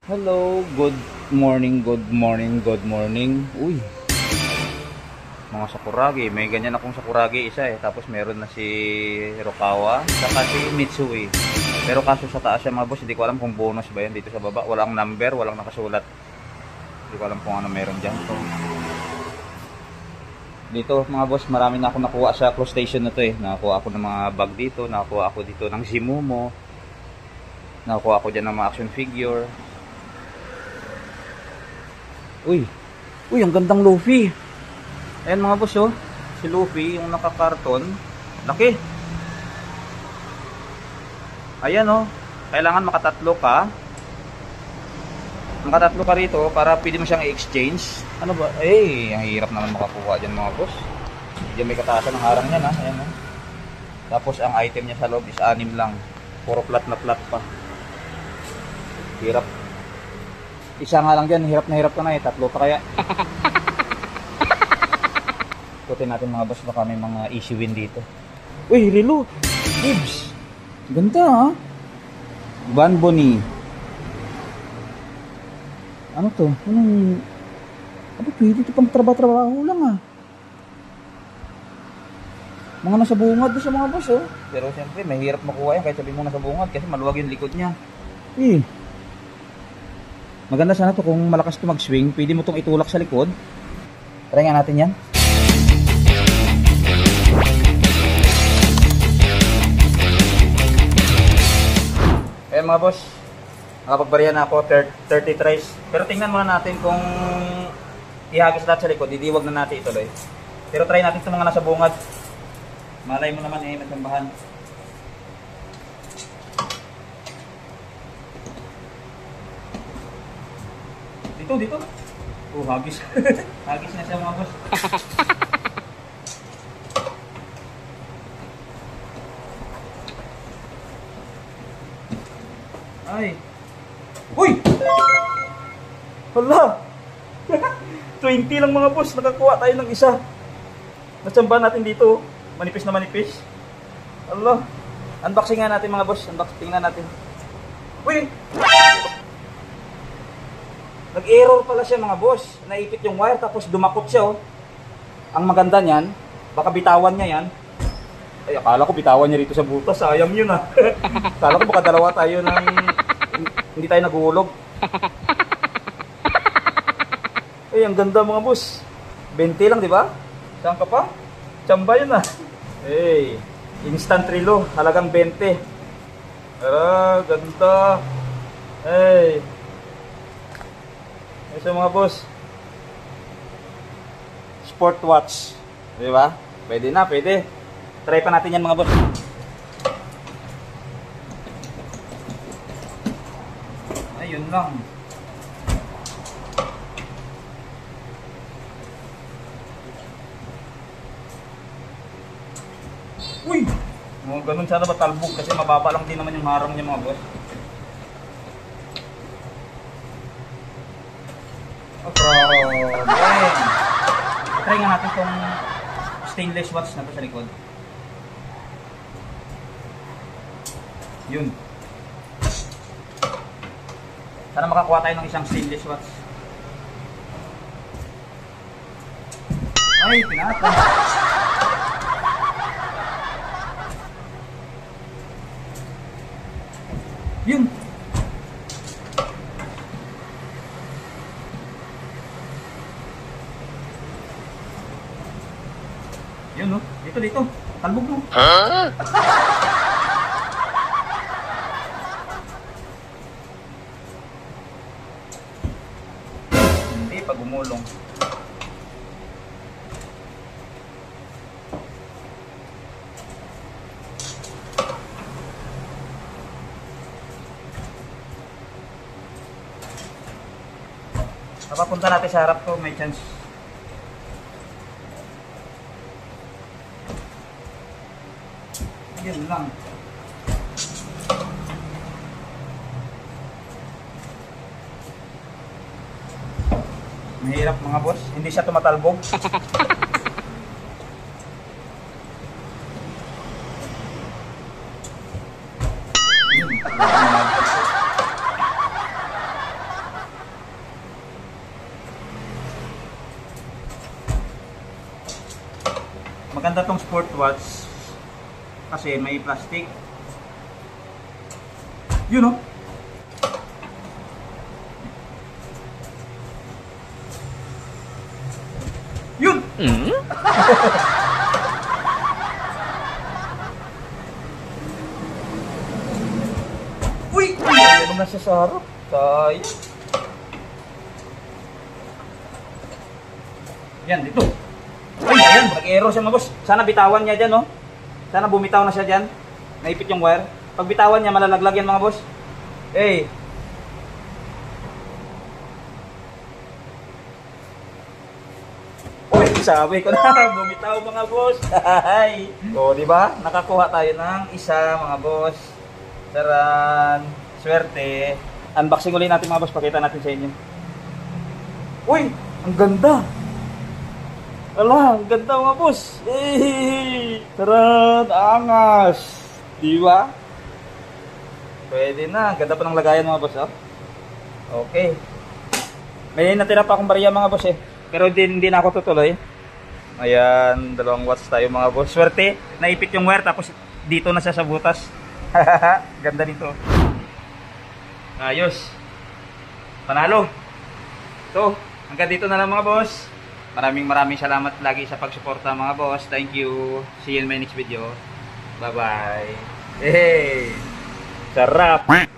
Hello, good morning, good morning, good morning. Uy, mga sakuragi. May ganyan akong sakuragi isa Tapos meron na si Hirokawa, saka si Mitsui. Pero kaso sa taas siya mga boss, hindi ko alam kung bonus ba yan. Dito sa baba, walang number, walang nakasulat. Hindi ko alam kung ano meron dyan. So, dito mga boss, marami na ako nakuha sa close station na to Nakakuha ako ng mga bag dito, nakakuha ako dito ng Zimumo. Nakakuha ako dyan ng mga action figure. Uy, ang gandang Luffy. Ayan mga boss si Luffy, yung nakakarton. Laki. Ayan kailangan makatatlo ka. Makatatlo ka rito para pwede mo siyang i-exchange. Ano ba? Ang hirap naman makakuha dyan mga boss. Diyan may katasan ng harang niyan Ayan Tapos ang item niya sa loob is 6 lang. Puro plat na plat pa. Hirap. Isa nga lang dyan, hirap na hirap ka na tatlo pa kaya. Ikutin natin mga boss, baka may mga easy win dito. Uy, Rilo! Gibbs! Ganda Van Bonnie. Ano to? Ano pwede ito pang trabaho lang Mga nasa bungad sa mga boss Pero siyempre, mahirap makuha yan kahit sabihin mo nasa bungad kasi maluwag yung likod niya. Maganda sana to kung malakas to mag-swing. Pwede mo itong itulak sa likod. Try nga natin yan. Ayan mga boss. Nakapagbarihan na ako 30 tries. Pero tingnan muna natin kung ihagis lahat sa likod. Didiwag na natin ituloy. Pero try natin itong mga nasa bungad. Malay mo naman matambahan. Dito. Hagis. Hagis na siya mga boss. Ay. Uy! Hala! 20 lang mga boss. Nakakuha tayo ng isa. Natsambahan natin dito. Manipis na manipis. Hala. Unboxing nga natin mga boss. Unboxing na natin. Uy! Nag-error pala siya mga boss. Naipit yung wire tapos dumakot siya Ang maganda niyan, baka bitawan niya yan. Ay, akala ko bitawan niya rito sa butas. Sayang yun Akala ko baka dalawa tayo ng hindi tayo naguhulog. Ang ganda mga boss. 20 lang, di ba? Saan ka pa? Tsamba yun instant relo. Halagang 20. Ganda. Ito mga boss, sport watch, di ba? Pwede na, pwede. Try pa natin yan mga boss. Ayun lang. Uy! Ganun sana ba talbog kasi mababa lang din naman yung harang niya mga boss. Try nga natin itong stainless watch na to sa likod. Yun. Sana makakuha tayo ng isang stainless watch. Ay, pinatay. Yun. Yun dito. Talbog mo. Hindi pag umulong. Papunta natin sa harap ko, may chance. Yun lang. Mahirap mga boss, hindi siya tumatalbog. Maganda tong sport watch kasi may plastic. Yun, oh. Yun! Uy! Ano na siya sa harap? Sayang. Yan, dito. Uy, ayan, nag-aero siya mga boss. Sana bitawan niya dyan, no? Sana bumitaw na siya dyan. Naipit yung wire. Pag bitawan niya, malalaglag yan mga boss. Hey! Uy, sabi ko na, bumitaw mga boss. Ay. O, di ba? Nakakuha tayo ng isa mga boss. Taran. Swerte. Unboxing ulit natin mga boss. Pakita natin sa inyo. Uy, ang ganda. Ala, ang ganda mga boss. Hey, taran, angas. Di ba? Pwede na. Ganda pa ng lagayan mga boss, oh. Okay. May natira pa akong bariya mga boss eh. Pero hindi na ako tutuloy. Ayan, 2 watts tayo mga boss. Swerte, naipit yung wire tapos dito na siya sa butas. Ganda nito. Ayos. Panalo. So, hanggang dito na lang mga boss. Maraming salamat lagi sa pagsuporta mga boss. Thank you. See you in my next video. Bye bye. Hey! Sarap!